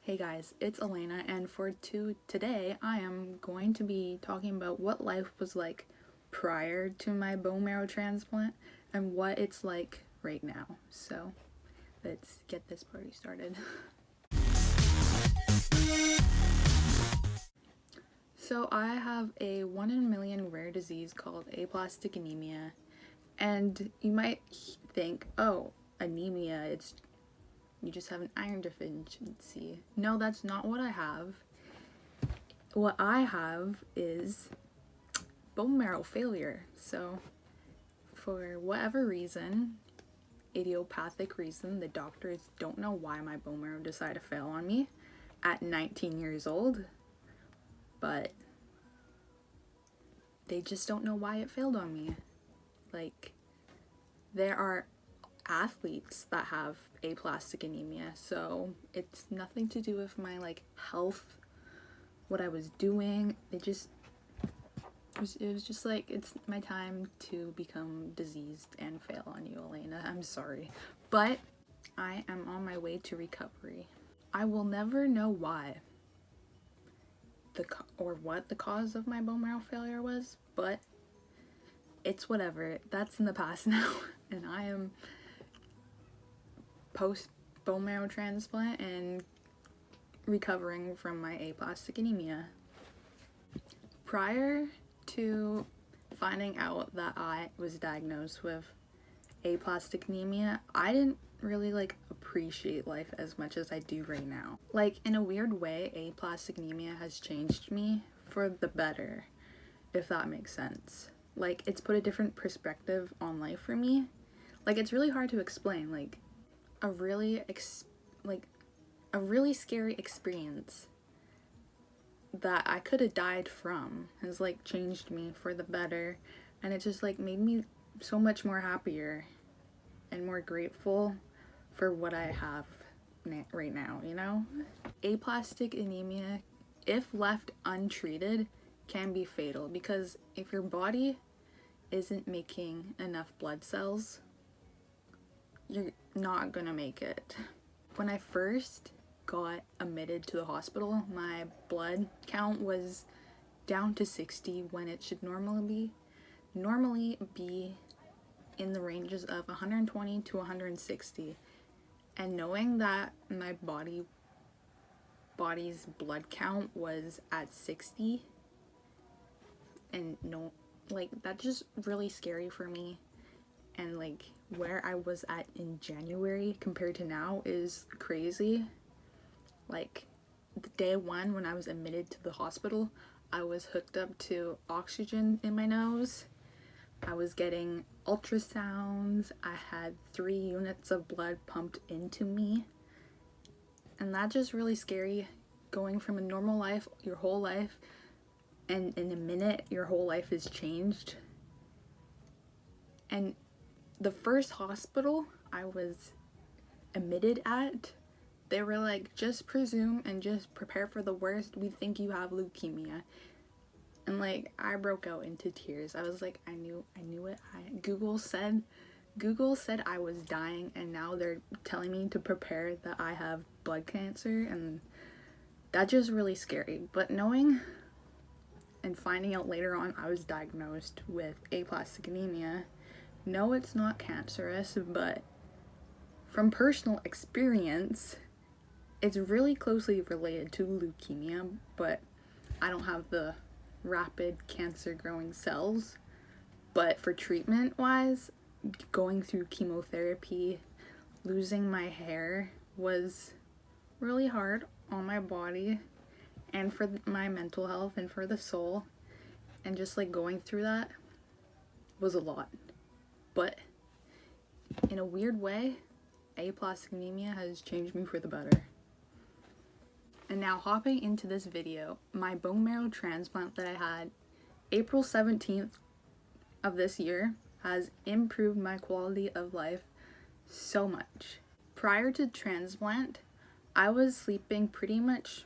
Hey guys, it's Elena, and today I am going to be talking about what life was like prior to my bone marrow transplant and what it's like right now. So let's get this party started. So I have a 1 in a million rare disease called aplastic anemia, and you might think, oh, anemia, you just have an iron deficiency. No, that's not what I have. What I have is bone marrow failure. So for whatever reason, idiopathic reason, the doctors don't know why my bone marrow decided to fail on me at 19 years old, but they just don't know why it failed on me. Like, there are athletes that have aplastic anemia, so it's nothing to do with my health, what I was doing. It was just like, it's my time to become diseased and fail on you, Elena. I'm sorry, but I am on my way to recovery. I will never know why or what the cause of my bone marrow failure was, but it's whatever. That's in the past now, and I am post bone marrow transplant and recovering from my aplastic anemia. Prior to finding out that I was diagnosed with aplastic anemia, I didn't really appreciate life as much as I do right now. In a weird way, aplastic anemia has changed me for the better, if that makes sense. It's put a different perspective on life for me. It's really hard to explain. A really scary experience that I could have died from has changed me for the better, and it just made me so much more happier and more grateful for what I have right now, you know? Aplastic anemia, if left untreated, can be fatal, because if your body isn't making enough blood cells, you're not gonna make it. When I first got admitted to the hospital, my blood count was down to 60 when it should normally be in the ranges of 120 to 160. And knowing that my body's blood count was at 60, and that's just really scary for me. And where I was at in January compared to now is crazy. The day one when I was admitted to the hospital, I was hooked up to oxygen in my nose. I was getting ultrasounds. I had 3 units of blood pumped into me. And that's just really scary, going from a normal life, your whole life, and in a minute your whole life is changed. And the first hospital I was admitted at, they were like, just presume and just prepare for the worst. We think you have leukemia. And I broke out into tears. I was like, I knew it. Google said I was dying, and now they're telling me to prepare that I have blood cancer, and that's just really scary. But knowing and finding out later on I was diagnosed with aplastic anemia, no, it's not cancerous, but from personal experience, it's really closely related to leukemia, but I don't have the rapid cancer growing cells. But for treatment wise, going through chemotherapy, losing my hair was really hard on my body and for my mental health and for the soul, and just going through that was a lot. But in a weird way, aplastic anemia has changed me for the better. And now hopping into this video, my bone marrow transplant that I had April 17th of this year has improved my quality of life so much. Prior to transplant, I was sleeping pretty much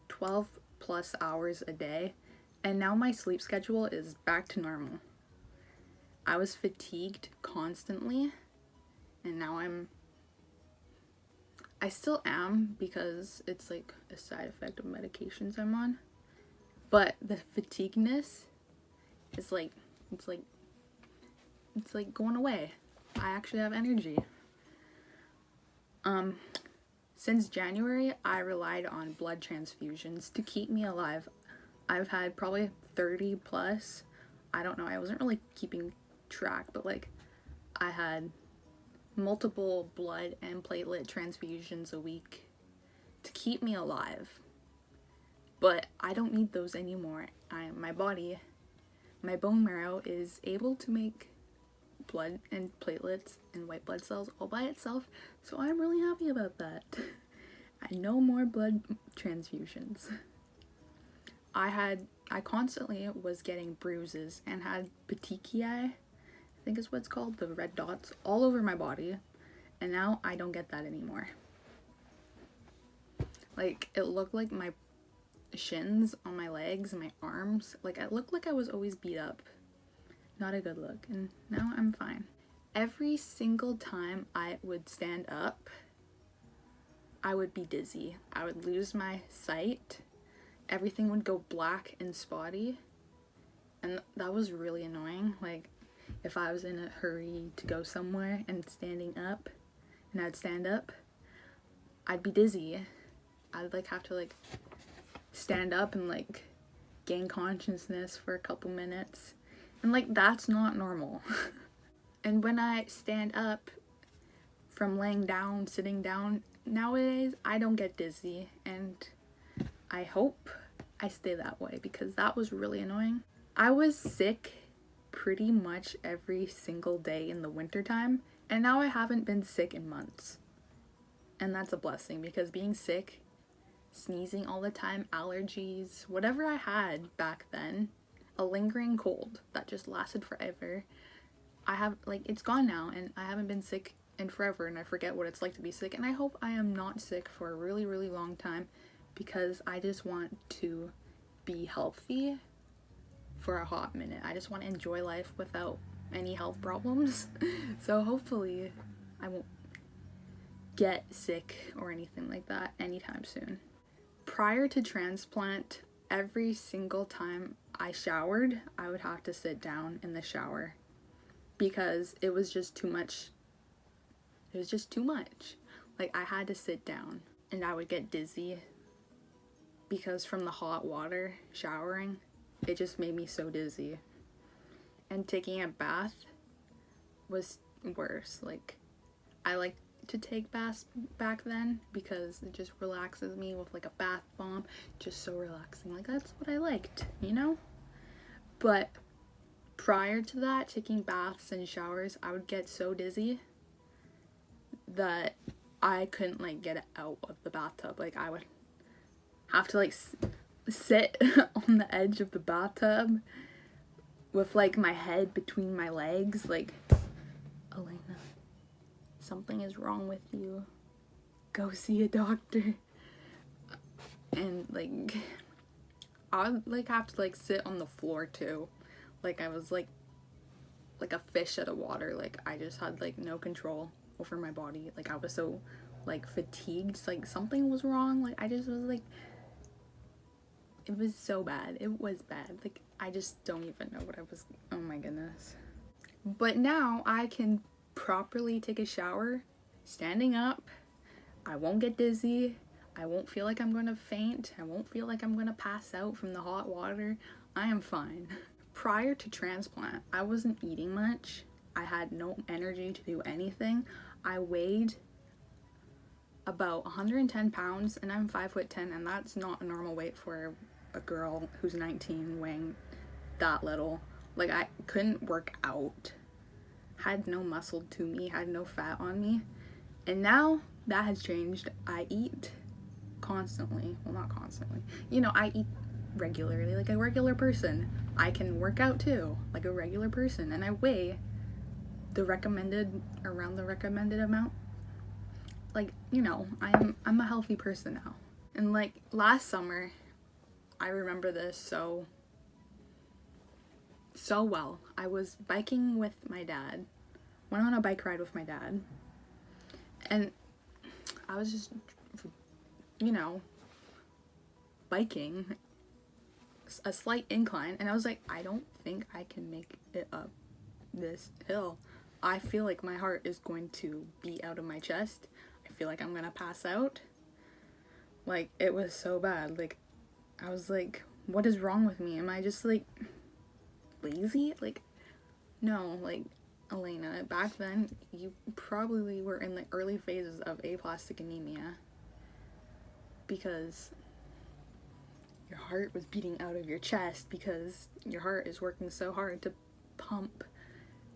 12 plus hours a day, and now my sleep schedule is back to normal. I was fatigued constantly, and now I still am because it's like a side effect of medications I'm on. But the fatigueness is like, it's like going away. I actually have energy. Since January, I relied on blood transfusions to keep me alive. I've had probably 30 plus. I don't know, I wasn't really keeping track, but like I had multiple blood and platelet transfusions a week to keep me alive. But I don't need those anymore. My body, my bone marrow is able to make blood and platelets and white blood cells all by itself, so I'm really happy about that. No more blood transfusions. I constantly was getting bruises and had petechiae, I think is what it's called, the red dots, all over my body, and now I don't get that anymore. Like, it looked like my shins on my legs and my arms, like I looked like I was always beat up. Not a good look, and now I'm fine. Every single time I would stand up, I would be dizzy. I would lose my sight. Everything would go black and spotty, and that was really annoying. Like, if I was in a hurry to go somewhere and standing up, and I'd stand up, I'd be dizzy. I'd like have to like stand up and like gain consciousness for a couple minutes, and like that's not normal. And when I stand up from laying down, sitting down, nowadays I don't get dizzy, and I hope I stay that way because that was really annoying. I was sick pretty much every single day in the wintertime, and now I haven't been sick in months. And that's a blessing because being sick, sneezing all the time, allergies, whatever I had back then, a lingering cold that just lasted forever, it's gone now, and I haven't been sick in forever, and I forget what it's like to be sick, and I hope I am not sick for a really, really long time because I just want to be healthy for a hot minute. I just want to enjoy life without any health problems. So hopefully I won't get sick or anything like that anytime soon. Prior to transplant, every single time I showered, I would have to sit down in the shower because it was just too much. It was just too much. Like, I had to sit down, and I would get dizzy because from the hot water showering, it just made me so dizzy. And taking a bath was worse. Like, I like to take baths back then because it just relaxes me with like a bath bomb, just so relaxing. Like, that's what I liked, you know? But prior to that, taking baths and showers, I would get so dizzy that I couldn't like get out of the bathtub. Like, I would have to like sit on the edge of the bathtub with like my head between my legs, like, Elena, something is wrong with you, go see a doctor. And like I would like have to like sit on the floor too, like I was like a fish out of water. Like, I just had like no control over my body. Like, I was so like fatigued, like something was wrong. Like, I just was like, it was so bad. It was bad. Like, I just don't even know what I was, oh my goodness. But now I can properly take a shower standing up. I won't get dizzy. I won't feel like I'm gonna faint. I won't feel like I'm gonna pass out from the hot water. I am fine. Prior to transplant, I wasn't eating much. I had no energy to do anything. I weighed about 110 pounds, and I'm 5'10", and that's not a normal weight for a girl who's 19 weighing that little. Like, I couldn't work out, had no muscle to me, had no fat on me, and now that has changed. I eat constantly. Well, not constantly. You know, I eat regularly like a regular person. I can work out too, like a regular person, and I weigh around the recommended amount. Like, you know, I'm a healthy person now. And like last summer, I remember this so well. I was biking with my dad. Went on a bike ride with my dad. And I was just, you know, biking a slight incline, and I was like, I don't think I can make it up this hill. I feel like my heart is going to be out of my chest. I feel like I'm gonna pass out. Like, it was so bad. Like, I was like, what is wrong with me? Am I just, like, lazy? Like, no, like, Elena, back then, you probably were in the early phases of aplastic anemia because your heart was beating out of your chest because your heart is working so hard to pump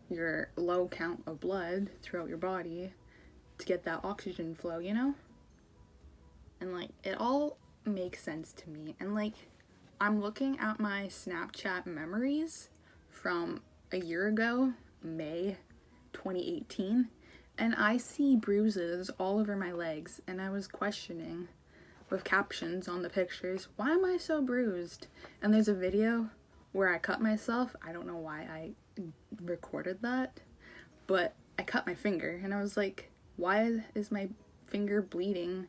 your low count of blood throughout your body to get that oxygen flow, you know? And, like, it all makes sense to me. And, like, I'm looking at my Snapchat memories from a year ago, May 2018, and I see bruises all over my legs, and I was questioning with captions on the pictures, why am I so bruised? And there's a video where I cut myself. I don't know why I recorded that, but I cut my finger, and I was like, why is my finger bleeding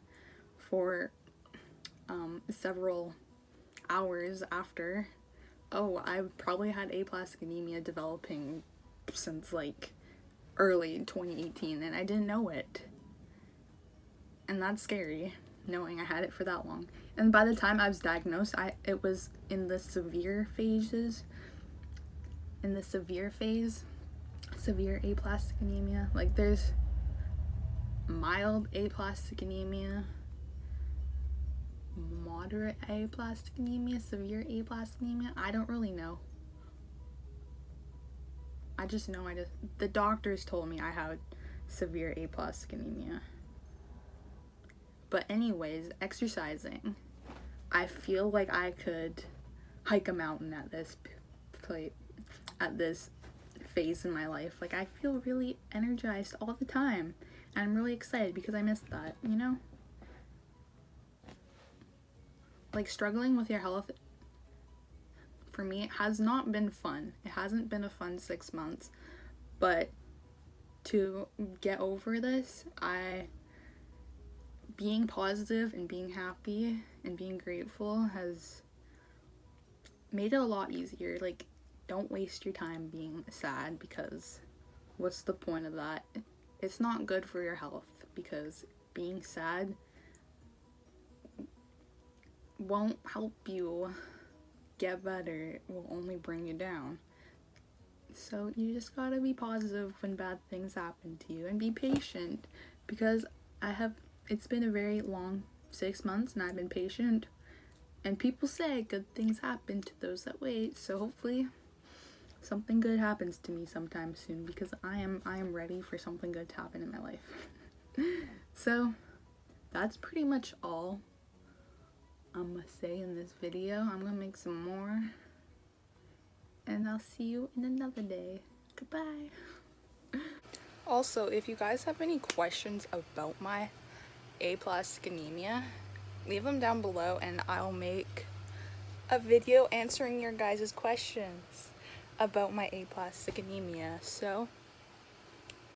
for several hours after? Oh, I probably had aplastic anemia developing since like early 2018 and I didn't know it. And that's scary, knowing I had it for that long. And by the time I was diagnosed, it was in the severe phases. In the severe phase, severe aplastic anemia. Like, there's mild aplastic anemia, moderate aplastic anemia, severe aplastic anemia. I don't really know. I just know the doctors told me I had severe aplastic anemia. But anyways, exercising. I feel like I could hike a mountain at this phase in my life. Like, I feel really energized all the time. And I'm really excited because I missed that, you know? Like, struggling with your health, for me, it has not been fun. It hasn't been a fun 6 months. But to get over this, being positive and being happy and being grateful has made it a lot easier. Like, don't waste your time being sad, because what's the point of that? It's not good for your health, because being sad won't help you get better. It will only bring you down. So you just gotta be positive when bad things happen to you and be patient, because it's been a very long 6 months and I've been patient, and people say good things happen to those that wait. So hopefully something good happens to me sometime soon, because I am ready for something good to happen in my life. So that's pretty much all I'm gonna say in this video. I'm gonna make some more, and I'll see you in another day. Goodbye. Also, if you guys have any questions about my aplastic anemia, leave them down below and I'll make a video answering your guys' questions about my aplastic anemia. So